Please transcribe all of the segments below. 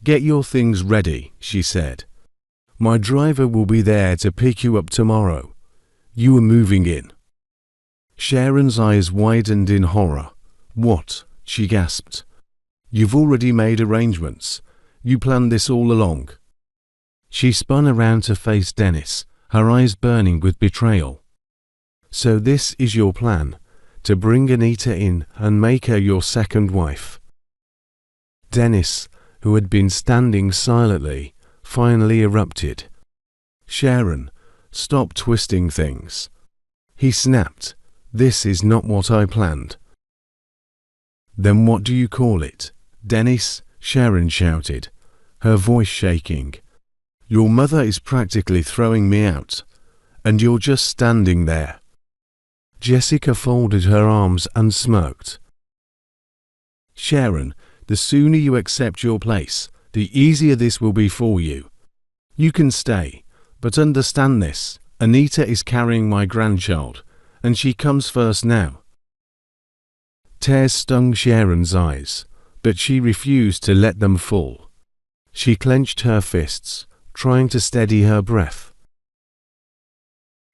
"Get your things ready," she said. "My driver will be there to pick you up tomorrow. You are moving in." Sharon's eyes widened in horror. "What?" she gasped. "You've already made arrangements. You planned this all along." She spun around to face Dennis, her eyes burning with betrayal. "So this is your plan, to bring Anita in and make her your second wife?" Dennis, who had been standing silently, finally erupted. "Sharon, stop twisting things," he snapped. "This is not what I planned." "Then what do you call it, Dennis?" Sharon shouted, her voice shaking. "Your mother is practically throwing me out, and you're just standing there." Jessica folded her arms and smirked. "Sharon, the sooner you accept your place, the easier this will be for you. You can stay, but understand this, Anita is carrying my grandchild, and she comes first now." Tears stung Sharon's eyes, but she refused to let them fall. She clenched her fists, trying to steady her breath.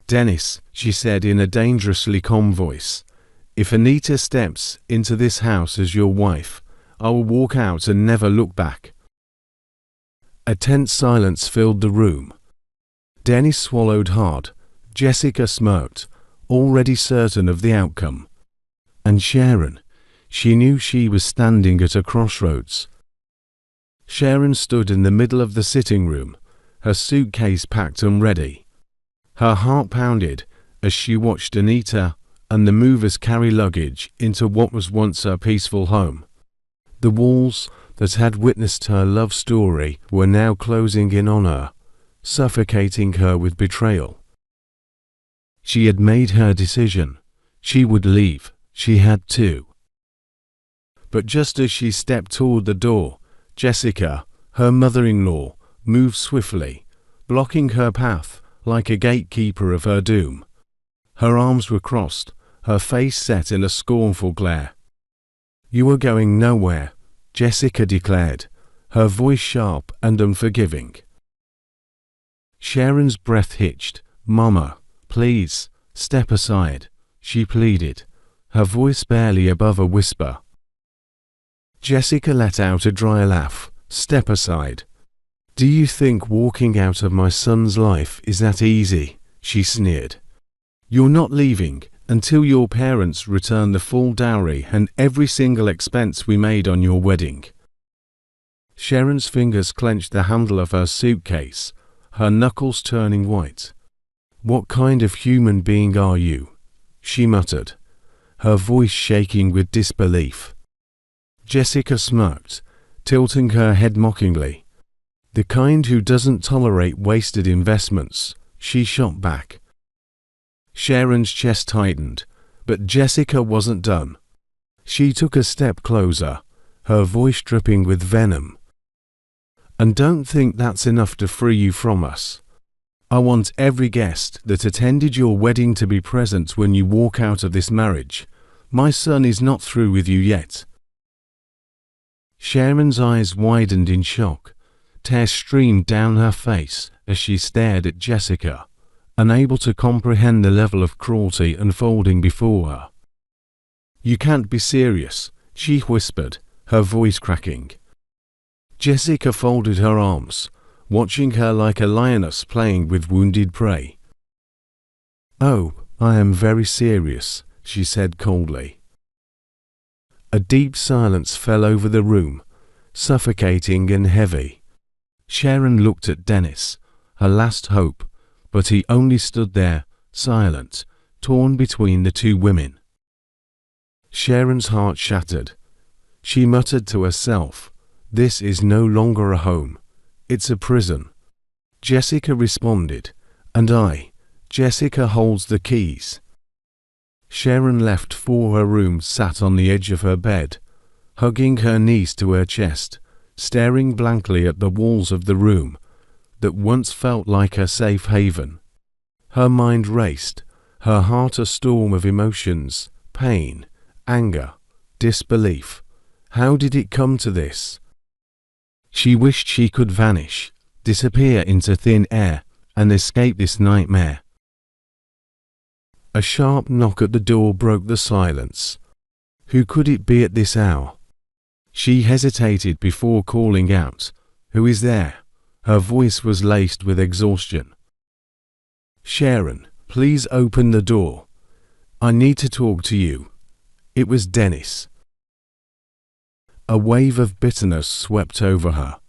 "Dennis," she said in a dangerously calm voice, "if Anita steps into this house as your wife, I will walk out and never look back." A tense silence filled the room. Dennis swallowed hard. Jessica smirked, already certain of the outcome. And Sharon, she knew she was standing at a crossroads. Sharon stood in the middle of the sitting room, her suitcase packed and ready. Her heart pounded as she watched Anita and the movers carry luggage into what was once her peaceful home. The walls that had witnessed her love story were now closing in on her, suffocating her with betrayal. She had made her decision. She would leave. She had to. But just as she stepped toward the door, Jessica, her mother-in-law, moved swiftly, blocking her path like a gatekeeper of her doom. Her arms were crossed, her face set in a scornful glare. "You are going nowhere," Jessica declared, her voice sharp and unforgiving. Sharon's breath hitched. "Mama, please, step aside," she pleaded, her voice barely above a whisper. Jessica let out a dry laugh. "Step aside. Do you think walking out of my son's life is that easy?" she sneered. "You're not leaving until your parents return the full dowry and every single expense we made on your wedding." Sharon's fingers clenched the handle of her suitcase, her knuckles turning white. "What kind of human being are you?" she muttered, her voice shaking with disbelief. Jessica smirked, tilting her head mockingly. "The kind who doesn't tolerate wasted investments," she shot back. Sharon's chest tightened, but Jessica wasn't done. She took a step closer, her voice dripping with venom. "And don't think that's enough to free you from us. I want every guest that attended your wedding to be present when you walk out of this marriage. My son is not through with you yet." Sharon's eyes widened in shock. Tears streamed down her face as she stared at Jessica, unable to comprehend the level of cruelty unfolding before her. "You can't be serious," she whispered, her voice cracking. Jessica folded her arms, watching her like a lioness playing with wounded prey. "Oh, I am very serious," she said coldly. A deep silence fell over the room, suffocating and heavy. Sharon looked at Dennis, her last hope, but he only stood there, silent, torn between the two women. Sharon's heart shattered. She muttered to herself, "This is no longer a home. It's a prison." Jessica responded, "And Jessica holds the keys." Sharon left for her room, sat on the edge of her bed, hugging her knees to her chest, staring blankly at the walls of the room that once felt like her safe haven. Her mind raced, her heart a storm of emotions, pain, anger, disbelief. How did it come to this? She wished she could vanish, disappear into thin air, and escape this nightmare. A sharp knock at the door broke the silence. Who could it be at this hour? She hesitated before calling out, "Who is there?" Her voice was laced with exhaustion. "Sharon, please open the door. I need to talk to you." It was Dennis. A wave of bitterness swept over her.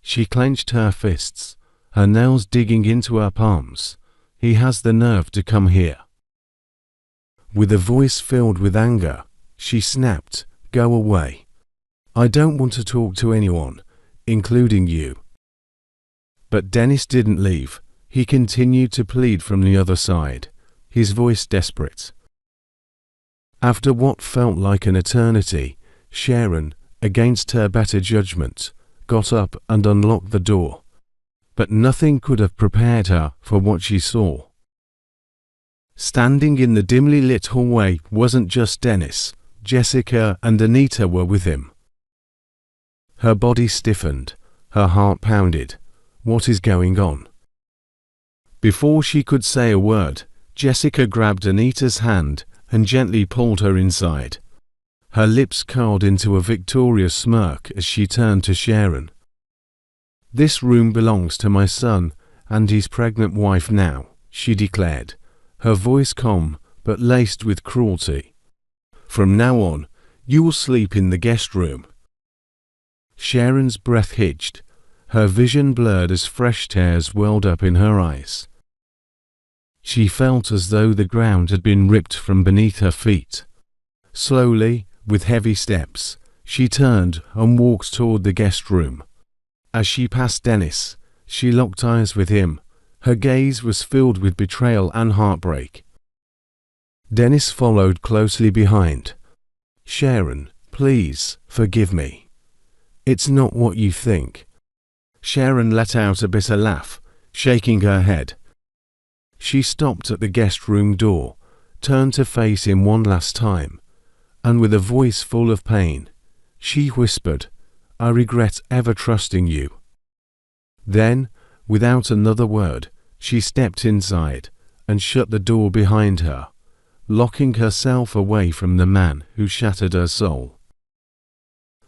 She clenched her fists, her nails digging into her palms. "He has the nerve to come here." With a voice filled with anger, she snapped, "Go away. I don't want to talk to anyone, including you." But Dennis didn't leave. He continued to plead from the other side, his voice desperate. After what felt like an eternity, Sharon, against her better judgment, got up and unlocked the door. But nothing could have prepared her for what she saw. Standing in the dimly lit hallway wasn't just Dennis. Jessica and Anita were with him. Her body stiffened, her heart pounded. What is going on? Before she could say a word, Jessica grabbed Anita's hand and gently pulled her inside. Her lips curled into a victorious smirk as she turned to Sharon. "This room belongs to my son and his pregnant wife now," she declared, her voice calm but laced with cruelty. "From now on, you will sleep in the guest room." Sharon's breath hitched, her vision blurred as fresh tears welled up in her eyes. She felt as though the ground had been ripped from beneath her feet. Slowly, with heavy steps, she turned and walked toward the guest room. As she passed Dennis, she locked eyes with him. Her gaze was filled with betrayal and heartbreak. Dennis followed closely behind. "Sharon, please, forgive me. It's not what you think." Sharon let out a bitter laugh, shaking her head. She stopped at the guest room door, turned to face him one last time, and with a voice full of pain, she whispered, "I regret ever trusting you." Then, without another word, she stepped inside and shut the door behind her, locking herself away from the man who shattered her soul.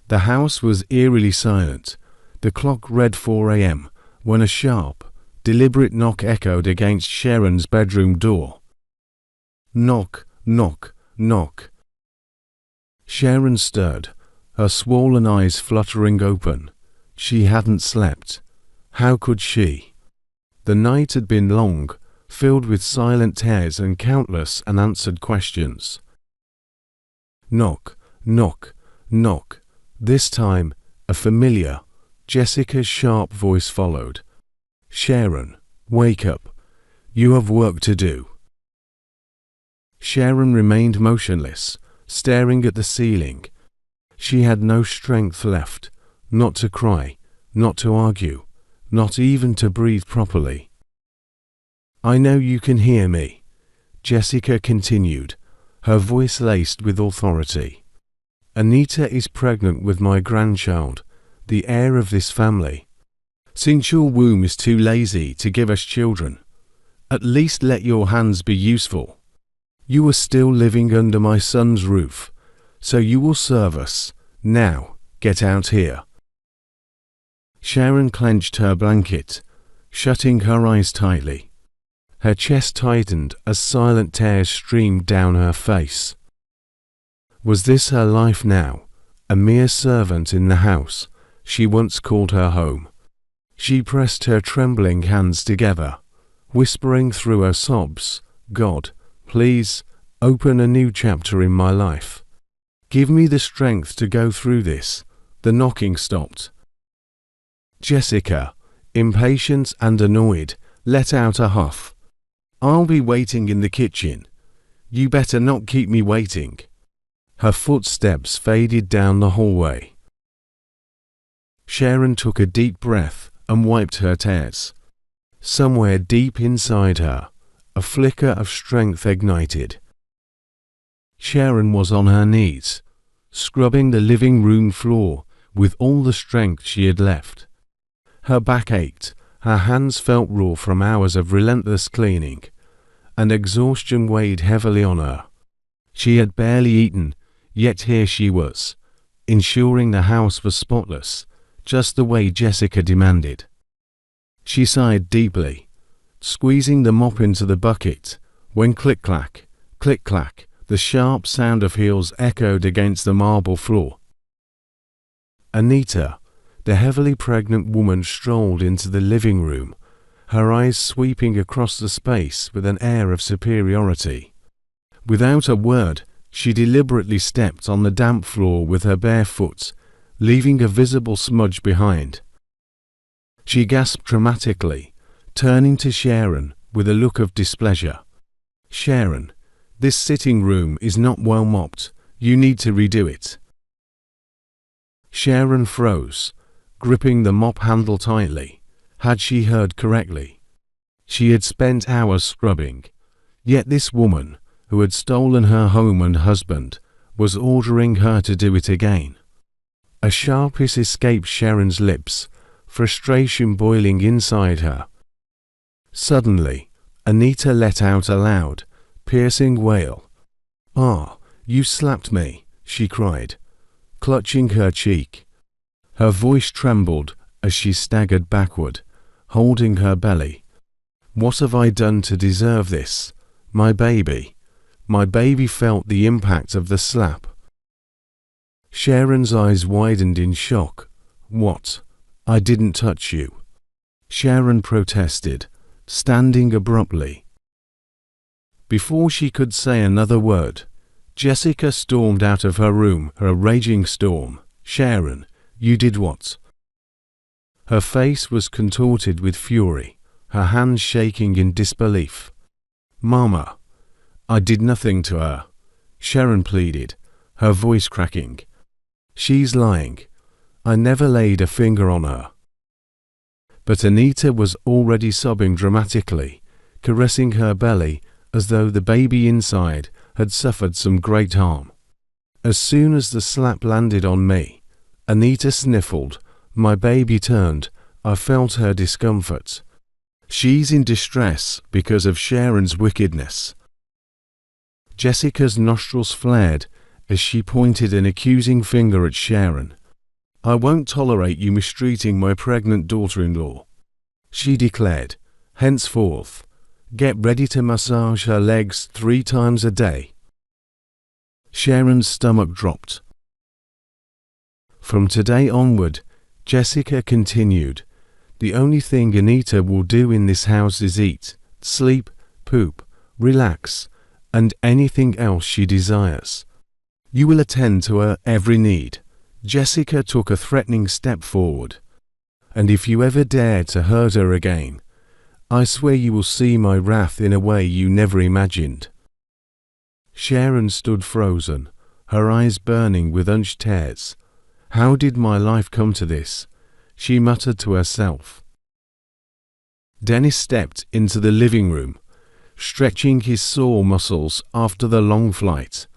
The house was eerily silent. The clock read 4 a.m. when a sharp, deliberate knock echoed against Sharon's bedroom door. Knock, knock, knock. Sharon stirred, her swollen eyes fluttering open. She hadn't slept. How could she? The night had been long, filled with silent tears and countless unanswered questions. Knock, knock, knock. This time, a familiar, Jessica's sharp voice followed. "Sharon, wake up. You have work to do." Sharon remained motionless, staring at the ceiling. She had no strength left, not to cry, not to argue, not even to breathe properly. "I know you can hear me," Jessica continued, her voice laced with authority. "Anita is pregnant with my grandchild, the heir of this family. Since your womb is too lazy to give us children, at least let your hands be useful. You are still living under my son's roof, so you will serve us. Now, get out here." Sharon clenched her blanket, shutting her eyes tightly. Her chest tightened as silent tears streamed down her face. Was this her life now, a mere servant in the house she once called her home? She pressed her trembling hands together, whispering through her sobs, "God, please, open a new chapter in my life. Give me the strength to go through this." The knocking stopped. Jessica, impatient and annoyed, let out a huff. "I'll be waiting in the kitchen. You better not keep me waiting." Her footsteps faded down the hallway. Sharon took a deep breath and wiped her tears. Somewhere deep inside her, a flicker of strength ignited. Sharon was on her knees, scrubbing the living room floor with all the strength she had left. Her back ached, her hands felt raw from hours of relentless cleaning, and exhaustion weighed heavily on her. She had barely eaten, yet here she was, ensuring the house was spotless, just the way Jessica demanded. She sighed deeply, squeezing the mop into the bucket, when click-clack, click-clack, the sharp sound of heels echoed against the marble floor. Anita, the heavily pregnant woman, strolled into the living room, her eyes sweeping across the space with an air of superiority. Without a word, she deliberately stepped on the damp floor with her bare foot, leaving a visible smudge behind. She gasped dramatically, turning to Sharon with a look of displeasure. "Sharon, this sitting room is not well mopped. You need to redo it." Sharon froze, gripping the mop handle tightly. Had she heard correctly? She had spent hours scrubbing, yet this woman, who had stolen her home and husband, was ordering her to do it again. A sharp hiss escaped Sharon's lips, frustration boiling inside her. Suddenly, Anita let out a loud, piercing wail. "Ah, you slapped me," she cried, clutching her cheek. Her voice trembled as she staggered backward, holding her belly. "What have I done to deserve this? My baby." My baby felt the impact of the slap. Sharon's eyes widened in shock. "What? I didn't touch you," Sharon protested, standing abruptly. Before she could say another word, Jessica stormed out of her room, her raging storm. "Sharon, you did what?" Her face was contorted with fury, her hands shaking in disbelief. "Mama, I did nothing to her," Sharon pleaded, her voice cracking. "She's lying. I never laid a finger on her." But Anita was already sobbing dramatically, caressing her belly as though the baby inside had suffered some great harm. As soon as the slap landed on me, Anita sniffled. My baby turned. I felt her discomfort. "She's in distress because of Sharon's wickedness." Jessica's nostrils flared as she pointed an accusing finger at Sharon. "I won't tolerate you mistreating my pregnant daughter-in-law," she declared. "Henceforth, get ready to massage her legs 3 times a day." Sharon's stomach dropped. From today onward, Jessica continued, "the only thing Anita will do in this house is eat, sleep, poop, relax, and anything else she desires. You will attend to her every need." Jessica took a threatening step forward. "And if you ever dare to hurt her again, I swear you will see my wrath in a way you never imagined." Sharon stood frozen, her eyes burning with unshed tears. "How did my life come to this?" she muttered to herself. Dennis stepped into the living room, stretching his sore muscles after the long flight.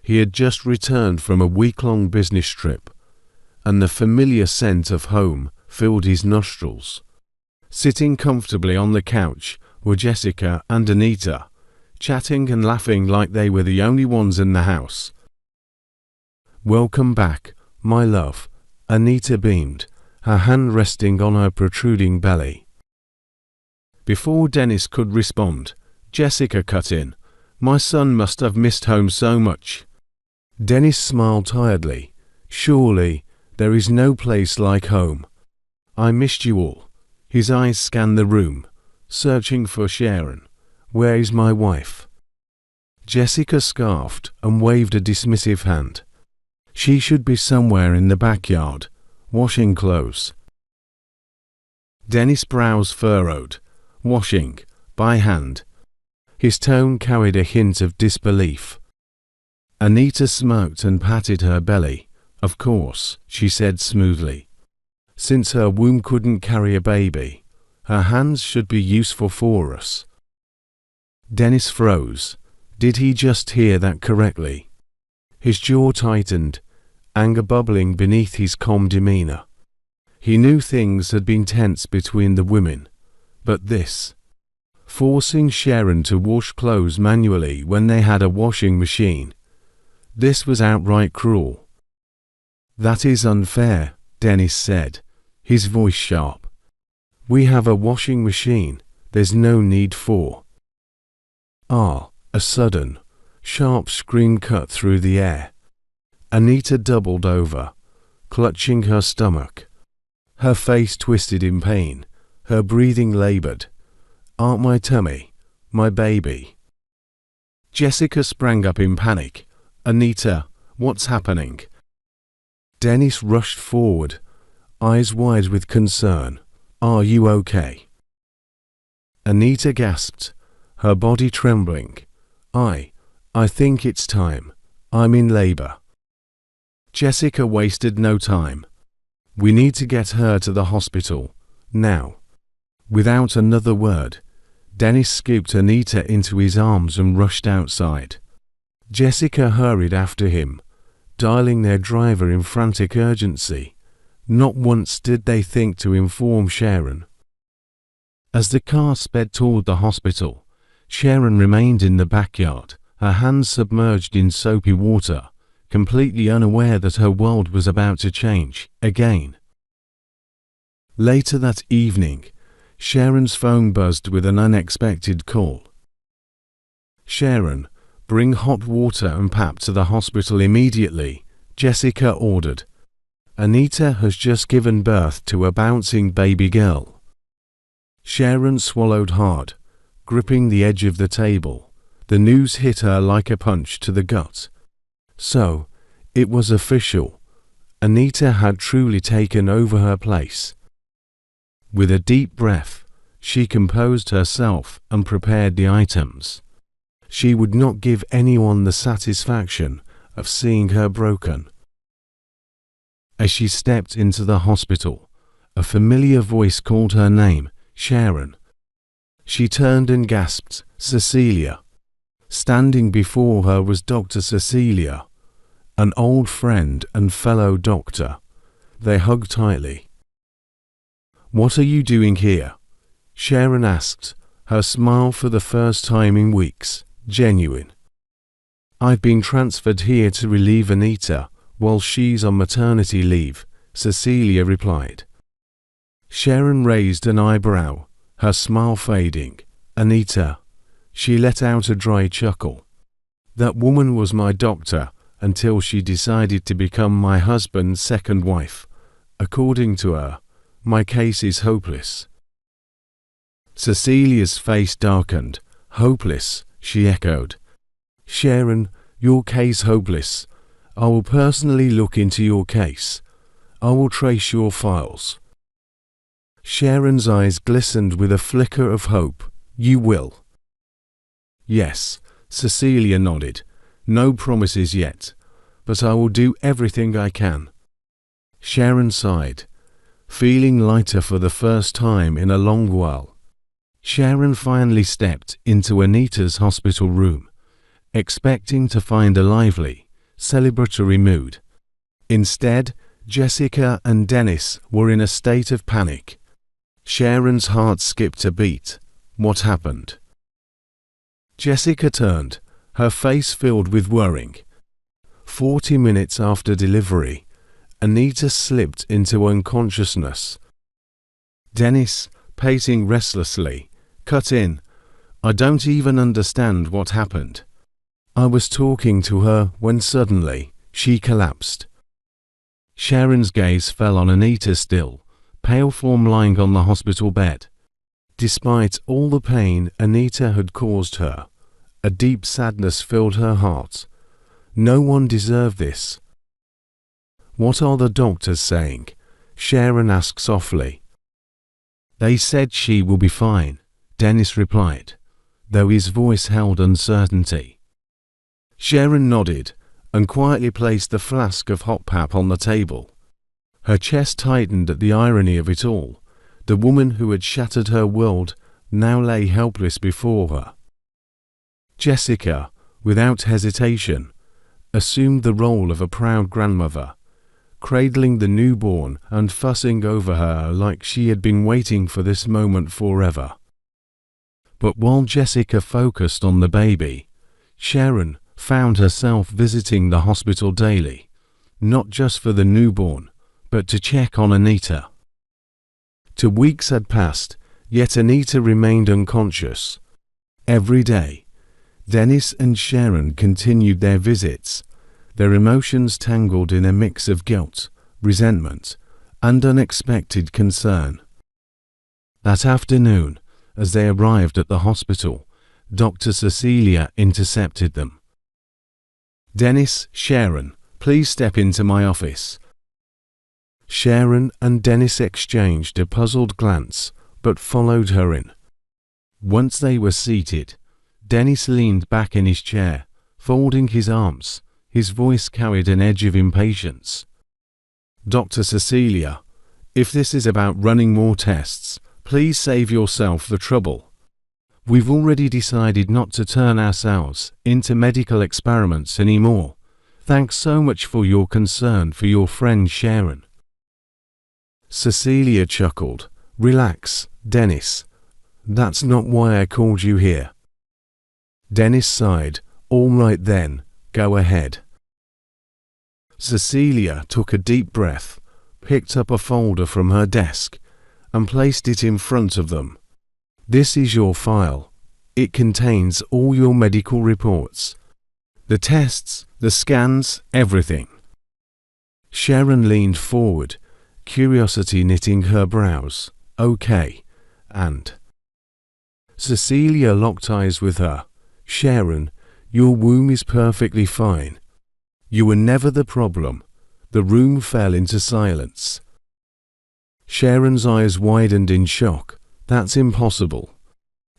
He had just returned from a week-long business trip, and the familiar scent of home filled his nostrils. Sitting comfortably on the couch were Jessica and Anita, chatting and laughing like they were the only ones in the house. "Welcome back, my love," Anita beamed, her hand resting on her protruding belly. Before Dennis could respond, Jessica cut in. "My son must have missed home so much." Dennis smiled tiredly. "Surely, there is no place like home. I missed you all." His eyes scanned the room, searching for Sharon. "Where is my wife?" Jessica scoffed and waved a dismissive hand. "She should be somewhere in the backyard, washing clothes." Dennis' brows furrowed. "Washing, by hand?" His tone carried a hint of disbelief. Anita smirked and patted her belly. "Of course," she said smoothly. "Since her womb couldn't carry a baby, her hands should be useful for us." Dennis froze. Did he just hear that correctly? His jaw tightened, anger bubbling beneath his calm demeanor. He knew things had been tense between the women, but this, forcing Sharon to wash clothes manually when they had a washing machine, this was outright cruel. "That is unfair," Dennis said, his voice sharp. "We have a washing machine, there's no need for." A sudden, sharp scream cut through the air. Anita doubled over, clutching her stomach. Her face twisted in pain, her breathing labored. My tummy, my baby." Jessica sprang up in panic. "Anita, what's happening?" Dennis rushed forward, eyes wide with concern. "Are you okay?" Anita gasped, her body trembling. I think it's time. I'm in labor." Jessica wasted no time. "We need to get her to the hospital, now." Without another word, Dennis scooped Anita into his arms and rushed outside. Jessica hurried after him, dialing their driver in frantic urgency. Not once did they think to inform Sharon. As the car sped toward the hospital, Sharon remained in the backyard, her hands submerged in soapy water, completely unaware that her world was about to change again. Later that evening, Sharon's phone buzzed with an unexpected call. "Sharon, bring hot water and pap to the hospital immediately," Jessica ordered. "Anita has just given birth to a bouncing baby girl." Sharon swallowed hard, gripping the edge of the table. The news hit her like a punch to the gut. So, it was official. Anita had truly taken over her place. With a deep breath, she composed herself and prepared the items. She would not give anyone the satisfaction of seeing her broken. As she stepped into the hospital, a familiar voice called her name, Sharon. She turned and gasped, "Cecilia." Standing before her was Dr. Cecilia, an old friend and fellow doctor. They hugged tightly. "What are you doing here?" Sharon asked, her smile for the first time in weeks, genuine. "I've been transferred here to relieve Anita while she's on maternity leave," Cecilia replied. Sharon raised an eyebrow, her smile fading. "Anita." She let out a dry chuckle. "That woman was my doctor until she decided to become my husband's second wife. According to her, my case is hopeless." Cecilia's face darkened. "Hopeless," she echoed. "Sharon, your case hopeless. I will personally look into your case. I will trace your files." Sharon's eyes glistened with a flicker of hope. "You will?" "Yes," Cecilia nodded. "No promises yet, but I will do everything I can." Sharon sighed, feeling lighter for the first time in a long while. Sharon finally stepped into Anita's hospital room, expecting to find a lively, celebratory mood. Instead, Jessica and Dennis were in a state of panic. Sharon's heart skipped a beat. What happened? Jessica turned, her face filled with worrying. 40 minutes after delivery, Anita slipped into unconsciousness. Dennis, pacing restlessly, cut in. "I don't even understand what happened. I was talking to her when suddenly, she collapsed." Sharon's gaze fell on Anita still, pale form lying on the hospital bed. Despite all the pain Anita had caused her, a deep sadness filled her heart. No one deserved this. "What are the doctors saying?" Sharon asked softly. "They said she will be fine," Dennis replied, though his voice held uncertainty. Sharon nodded and quietly placed the flask of hot pap on the table. Her chest tightened at the irony of it all. The woman who had shattered her world now lay helpless before her. Jessica, without hesitation, assumed the role of a proud grandmother, cradling the newborn and fussing over her like she had been waiting for this moment forever. But while Jessica focused on the baby, Sharon found herself visiting the hospital daily, not just for the newborn, but to check on Anita. 2 weeks had passed, yet Anita remained unconscious. Every day, Dennis and Sharon continued their visits, their emotions tangled in a mix of guilt, resentment, and unexpected concern. That afternoon, as they arrived at the hospital, Dr. Cecilia intercepted them. "Dennis, Sharon, please step into my office." Sharon and Dennis exchanged a puzzled glance, but followed her in. Once they were seated, Dennis leaned back in his chair, folding his arms. His voice carried an edge of impatience. "Dr. Cecilia, if this is about running more tests, please save yourself the trouble. We've already decided not to turn ourselves into medical experiments anymore. Thanks so much for your concern for your friend Sharon." Cecilia chuckled. "Relax, Dennis. That's not why I called you here." Dennis sighed. "All right then, go ahead." Cecilia took a deep breath, picked up a folder from her desk, and placed it in front of them. "This is your file. It contains all your medical reports. The tests, the scans, everything." Sharon leaned forward, curiosity knitting her brows. "Okay, and?" Cecilia locked eyes with her. "Sharon, your womb is perfectly fine. You were never the problem." The room fell into silence. Sharon's eyes widened in shock. "That's impossible.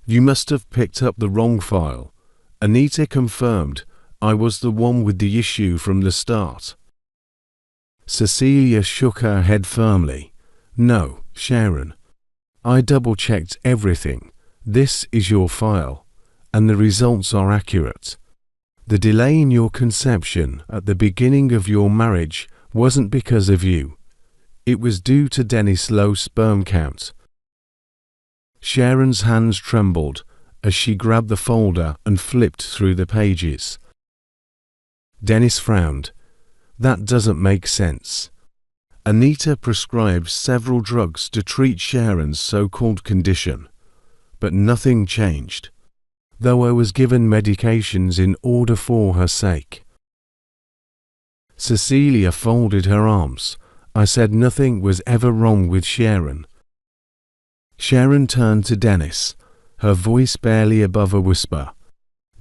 You must have picked up the wrong file." Anita confirmed. "I was the one with the issue from the start." Cecilia shook her head firmly. "No, Sharon. I double-checked everything. This is your file, and the results are accurate. The delay in your conception at the beginning of your marriage wasn't because of you. It was due to Dennis' low sperm count." Sharon's hands trembled as she grabbed the folder and flipped through the pages. Dennis frowned. "That doesn't make sense." Anita prescribed several drugs to treat Sharon's so-called condition, but nothing changed, though I was given medications in order for her sake. Cecilia folded her arms. "I said nothing was ever wrong with Sharon." Sharon turned to Dennis, her voice barely above a whisper.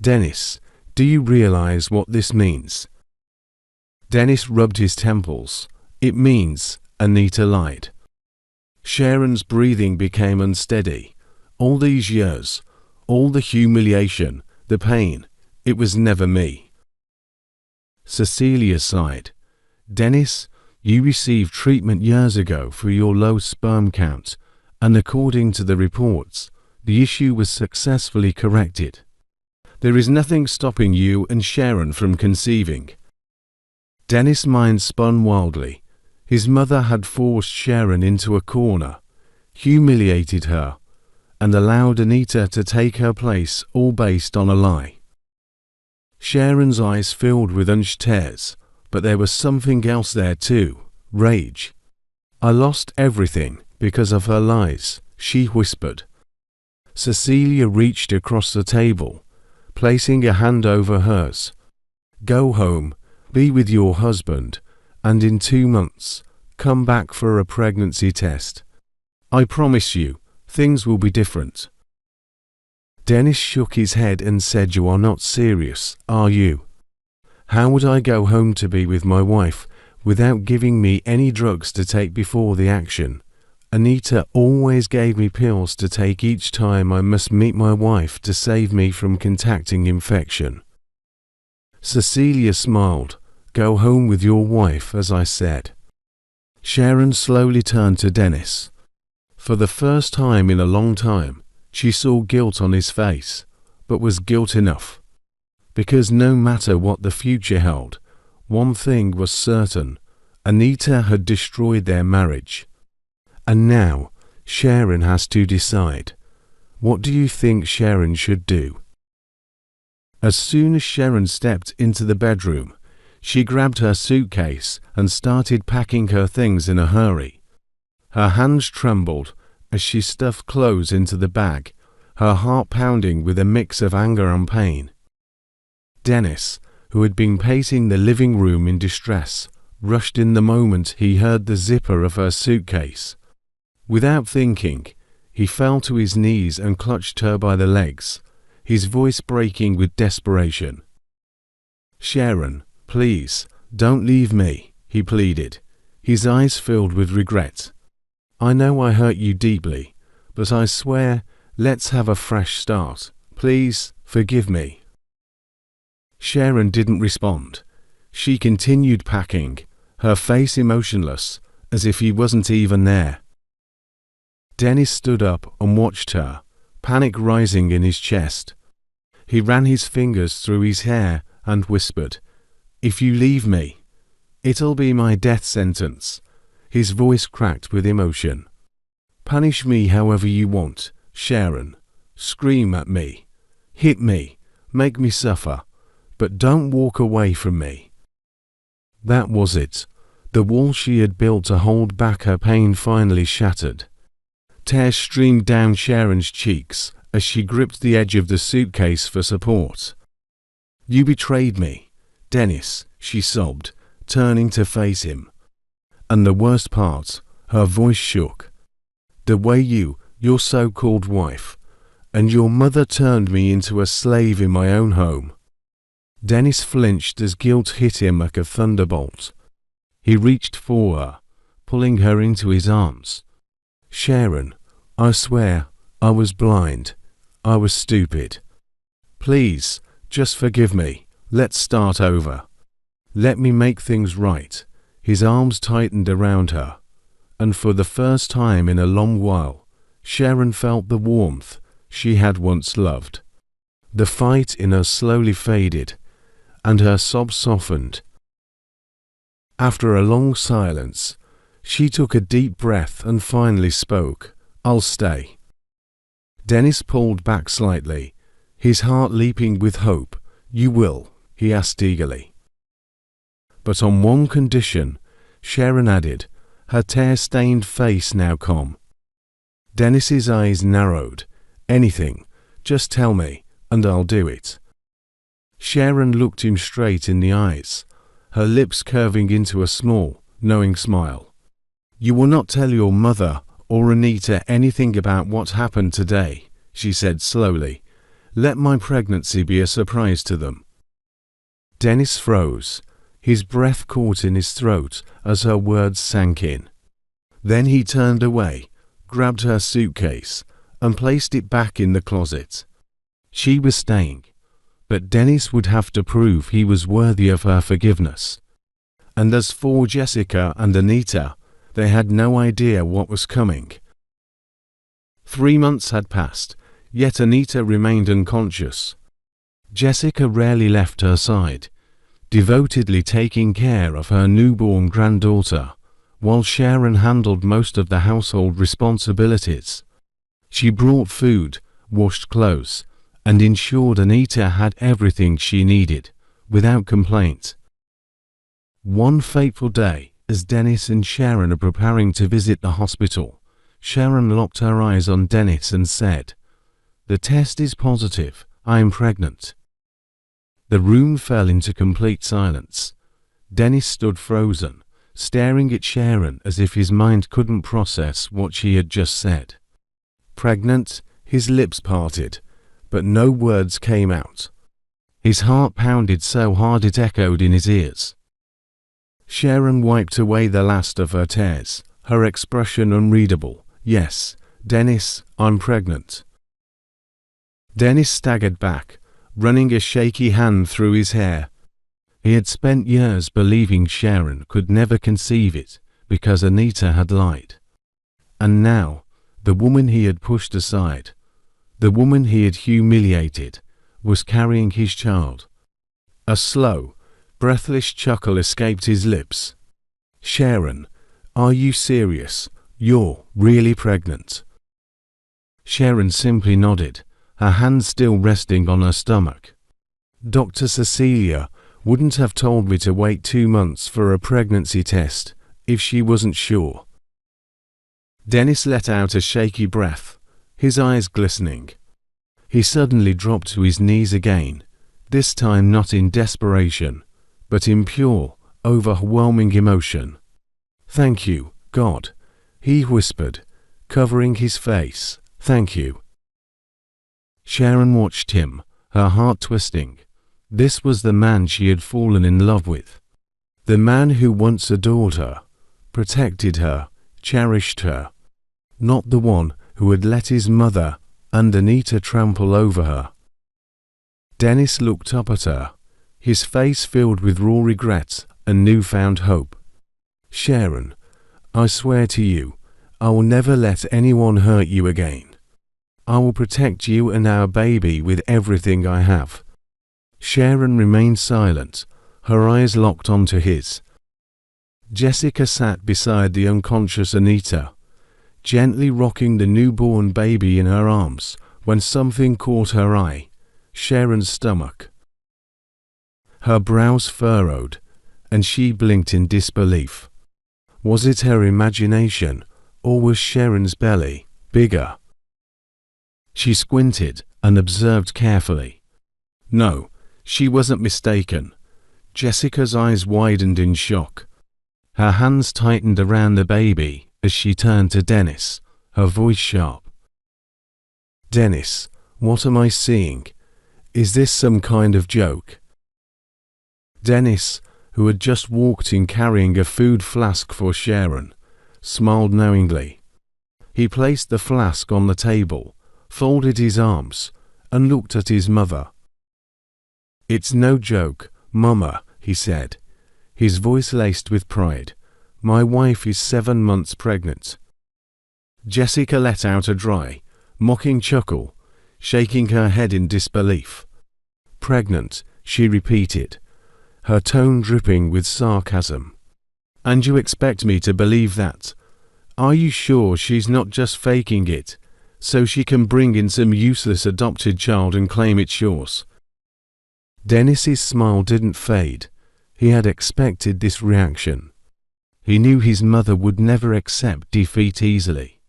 "Dennis, do you realize what this means?" Dennis rubbed his temples. "It means," Anita lied. Sharon's breathing became unsteady. "All these years, all the humiliation, the pain, it was never me." Cecilia sighed. "Dennis, you received treatment years ago for your low sperm count, and according to the reports, the issue was successfully corrected. There is nothing stopping you and Sharon from conceiving." Dennis' mind spun wildly. His mother had forced Sharon into a corner, humiliated her, and allowed Anita to take her place, all based on a lie. Sharon's eyes filled with unshed tears, but there was something else there too, rage. "I lost everything because of her lies," she whispered. Cecilia reached across the table, placing a hand over hers. "Go home, be with your husband, and in 2 months, come back for a pregnancy test. I promise you, things will be different." Dennis shook his head and said, "You are not serious, are you? How would I go home to be with my wife without giving me any drugs to take before the action? Anita always gave me pills to take each time I must meet my wife to save me from contracting infection." Cecilia smiled. "Go home with your wife, as I said." Sharon slowly turned to Dennis. For the first time in a long time, she saw guilt on his face, but was guilt enough? Because no matter what the future held, one thing was certain: Anita had destroyed their marriage. And now, Sharon has to decide. What do you think Sharon should do? As soon as Sharon stepped into the bedroom, she grabbed her suitcase and started packing her things in a hurry. Her hands trembled as she stuffed clothes into the bag, her heart pounding with a mix of anger and pain. Dennis, who had been pacing the living room in distress, rushed in the moment he heard the zipper of her suitcase. Without thinking, he fell to his knees and clutched her by the legs, his voice breaking with desperation. "Sharon, please, don't leave me," he pleaded, his eyes filled with regret. "I know I hurt you deeply, but I swear, let's have a fresh start. Please, forgive me." Sharon didn't respond. She continued packing, her face emotionless, as if he wasn't even there. Dennis stood up and watched her, panic rising in his chest. He ran his fingers through his hair and whispered, "If you leave me, it'll be my death sentence." His voice cracked with emotion. "Punish me however you want, Sharon. Scream at me. Hit me. Make me suffer. But don't walk away from me." That was it. The wall she had built to hold back her pain finally shattered. Tears streamed down Sharon's cheeks as she gripped the edge of the suitcase for support. "You betrayed me, Dennis," she sobbed, turning to face him. And the worst part, her voice shook. "The way your so-called wife, and your mother turned me into a slave in my own home." Dennis flinched as guilt hit him like a thunderbolt. He reached for her, pulling her into his arms. "Sharon, I swear, I was blind. I was stupid. Please, just forgive me. Let's start over. Let me make things right." His arms tightened around her, and for the first time in a long while, Sharon felt the warmth she had once loved. The fight in her slowly faded, and her sobs softened. After a long silence, she took a deep breath and finally spoke. "I'll stay." Dennis pulled back slightly, his heart leaping with hope. "You will?" he asked eagerly. "But on one condition," Sharon added, her tear-stained face now calm. Dennis's eyes narrowed. "Anything. Just tell me, and I'll do it." Sharon looked him straight in the eyes, her lips curving into a small, knowing smile. "You will not tell your mother or Anita anything about what happened today," she said slowly. "Let my pregnancy be a surprise to them." Dennis froze, his breath caught in his throat as her words sank in. Then he turned away, grabbed her suitcase, and placed it back in the closet. She was staying, but Dennis would have to prove he was worthy of her forgiveness. And as for Jessica and Anita, they had no idea what was coming. 3 months had passed, yet Anita remained unconscious. Jessica rarely left her side, devotedly taking care of her newborn granddaughter, while Sharon handled most of the household responsibilities. She brought food, washed clothes, and ensured Anita had everything she needed, without complaint. One fateful day, as Dennis and Sharon are preparing to visit the hospital, Sharon locked her eyes on Dennis and said, "The test is positive. I am pregnant." The room fell into complete silence. Dennis stood frozen, staring at Sharon as if his mind couldn't process what she had just said. "Pregnant?" His lips parted, but no words came out. His heart pounded so hard it echoed in his ears. Sharon wiped away the last of her tears, her expression unreadable. "Yes, Dennis, I'm pregnant." Dennis staggered back, running a shaky hand through his hair. He had spent years believing Sharon could never conceive it because Anita had lied. And now, the woman he had pushed aside, the woman he had humiliated, was carrying his child. A slow, breathless chuckle escaped his lips. Sharon, are you serious? You're really pregnant? Sharon simply nodded, her hand still resting on her stomach. Dr. Cecilia wouldn't have told me to wait 2 months for a pregnancy test if she wasn't sure. Dennis let out a shaky breath, his eyes glistening. He suddenly dropped to his knees again, this time not in desperation, but in pure, overwhelming emotion. "Thank you, God," he whispered, covering his face. "Thank you." Sharon watched him, her heart twisting. This was the man she had fallen in love with. The man who once adored her, protected her, cherished her. Not the one who had let his mother and Anita trample over her. Dennis looked up at her, his face filled with raw regret and newfound hope. "Sharon, I swear to you, I will never let anyone hurt you again. I will protect you and our baby with everything I have." Sharon remained silent, her eyes locked onto his. Jessica sat beside the unconscious Anita, gently rocking the newborn baby in her arms when something caught her eye: Sharon's stomach. Her brows furrowed, and she blinked in disbelief. Was it her imagination, or was Sharon's belly bigger? She squinted and observed carefully. No, she wasn't mistaken. Jessica's eyes widened in shock. Her hands tightened around the baby as she turned to Dennis, her voice sharp. "Dennis, what am I seeing? Is this some kind of joke?" Dennis, who had just walked in carrying a food flask for Sharon, smiled knowingly. He placed the flask on the table, folded his arms, and looked at his mother. "It's no joke, Mama," he said, his voice laced with pride. "My wife is 7 months pregnant." Jessica let out a dry, mocking chuckle, shaking her head in disbelief. "Pregnant," she repeated, her tone dripping with sarcasm. "And you expect me to believe that? Are you sure she's not just faking it, so she can bring in some useless adopted child and claim it's yours?" Dennis's smile didn't fade. He had expected this reaction. He knew his mother would never accept defeat easily.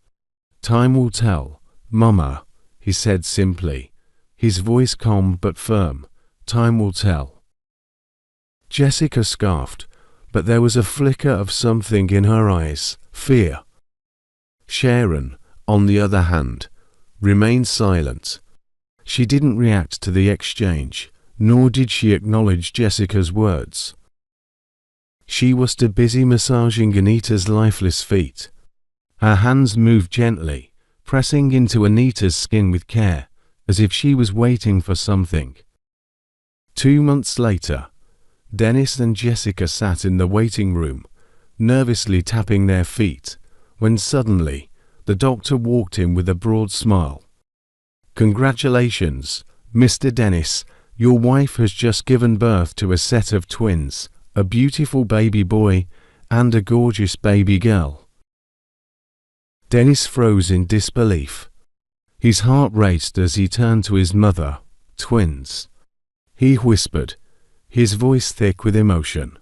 "Time will tell, Mama," he said simply, his voice calm but firm. "Time will tell." Jessica scoffed, but there was a flicker of something in her eyes: fear. Sharon, on the other hand, remained silent. She didn't react to the exchange, nor did she acknowledge Jessica's words. She was too busy massaging Anita's lifeless feet. Her hands moved gently, pressing into Anita's skin with care, as if she was waiting for something. 2 months later, Dennis and Jessica sat in the waiting room, nervously tapping their feet, when suddenly the doctor walked in with a broad smile. "Congratulations, Mr. Dennis, your wife has just given birth to a set of twins, a beautiful baby boy and a gorgeous baby girl." Dennis froze in disbelief. His heart raced as he turned to his mother. "Twins," he whispered, his voice thick with emotion.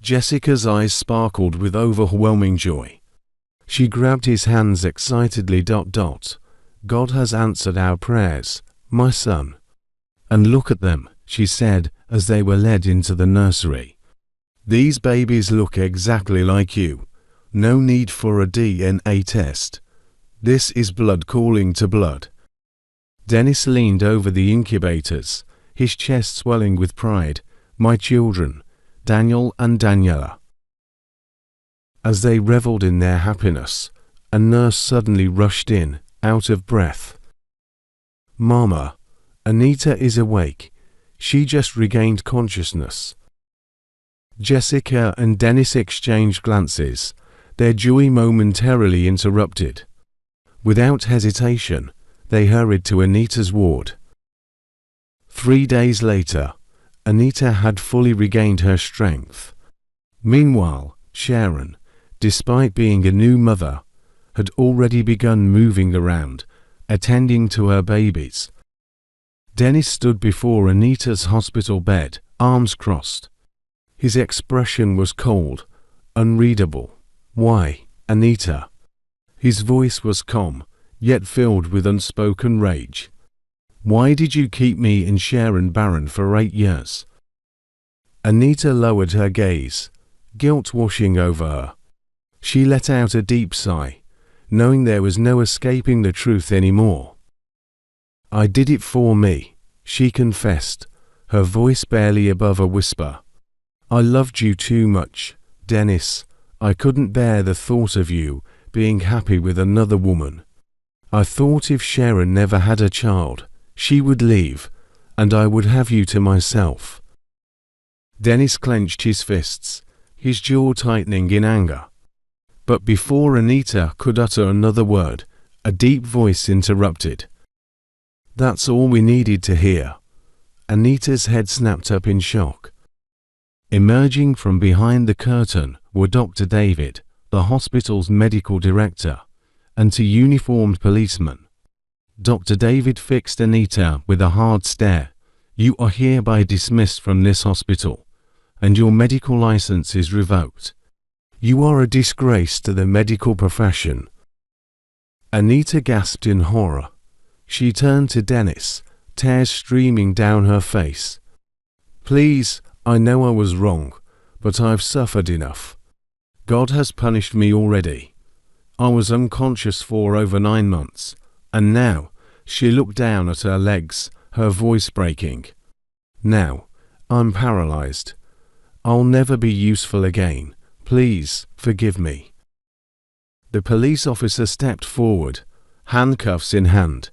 Jessica's eyes sparkled with overwhelming joy. She grabbed his hands excitedly. "God has answered our prayers, my son. And look at them," she said as they were led into the nursery. "These babies look exactly like you. No need for a DNA test. This is blood calling to blood." Dennis leaned over the incubators, his chest swelling with pride. "My children, Daniel and Daniela." As they reveled in their happiness, a nurse suddenly rushed in, out of breath. "Mama, Anita is awake. She just regained consciousness." Jessica and Dennis exchanged glances, their joy momentarily interrupted. Without hesitation, they hurried to Anita's ward. 3 days later, Anita had fully regained her strength. Meanwhile, Sharon, despite being a new mother, had already begun moving around, attending to her babies. Dennis stood before Anita's hospital bed, arms crossed. His expression was cold, unreadable. "Why, Anita?" His voice was calm, yet filled with unspoken rage. "Why did you keep me and Sharon barren for 8 years?" Anita lowered her gaze, guilt washing over her. She let out a deep sigh, knowing there was no escaping the truth anymore. "I did it for me," she confessed, her voice barely above a whisper. "I loved you too much, Dennis. I couldn't bear the thought of you being happy with another woman. I thought if Sharon never had a child, she would leave, and I would have you to myself." Dennis clenched his fists, his jaw tightening in anger. But before Anita could utter another word, a deep voice interrupted. "That's all we needed to hear." Anita's head snapped up in shock. Emerging from behind the curtain were Dr. David, the hospital's medical director, and 2 uniformed policemen. Dr. David fixed Anita with a hard stare. "You are hereby dismissed from this hospital, and your medical license is revoked. You are a disgrace to the medical profession." Anita gasped in horror. She turned to Dennis, tears streaming down her face. "Please, I know I was wrong, but I've suffered enough. God has punished me already. I was unconscious for over 9 months, and now," she looked down at her legs, her voice breaking. "Now, I'm paralyzed. I'll never be useful again. Please, forgive me." The police officer stepped forward, handcuffs in hand.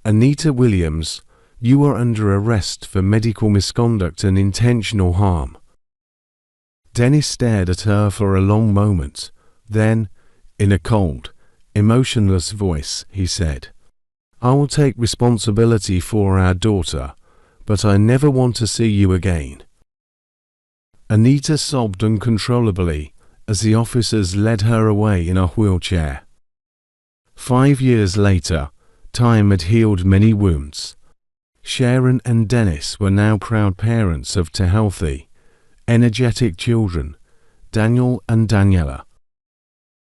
"Anita Williams, you are under arrest for medical misconduct and intentional harm." Dennis stared at her for a long moment. Then, in a cold, emotionless voice, he said, "I will take responsibility for our daughter, but I never want to see you again." Anita sobbed uncontrollably as the officers led her away in a wheelchair. 5 years later, time had healed many wounds. Sharon and Dennis were now proud parents of 2 healthy, energetic children, Daniel and Daniela.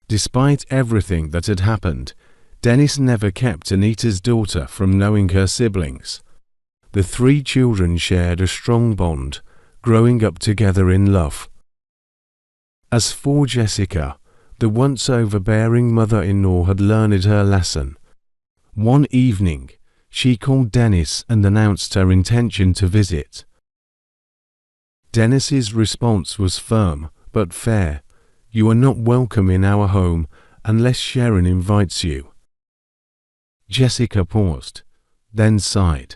Despite everything that had happened, Dennis never kept Anita's daughter from knowing her siblings. The 3 children shared a strong bond, growing up together in love. As for Jessica, the once overbearing mother-in-law had learned her lesson. One evening, she called Dennis and announced her intention to visit. Dennis's response was firm but fair. "You are not welcome in our home unless Sharon invites you." Jessica paused, then sighed.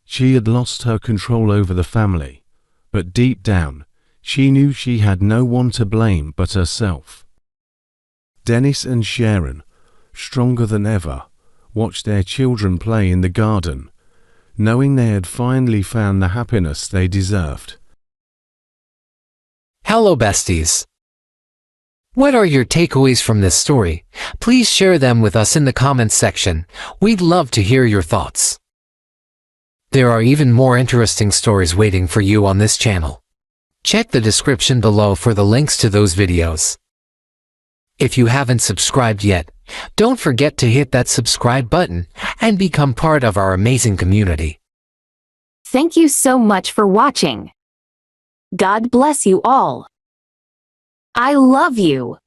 She had lost her control over the family, but deep down, she knew she had no one to blame but herself. Dennis and Sharon, stronger than ever, watched their children play in the garden, knowing they had finally found the happiness they deserved. Hello, besties. What are your takeaways from this story? Please share them with us in the comments section. We'd love to hear your thoughts. There are even more interesting stories waiting for you on this channel. Check the description below for the links to those videos. If you haven't subscribed yet, don't forget to hit that subscribe button and become part of our amazing community. Thank you so much for watching. God bless you all. I love you.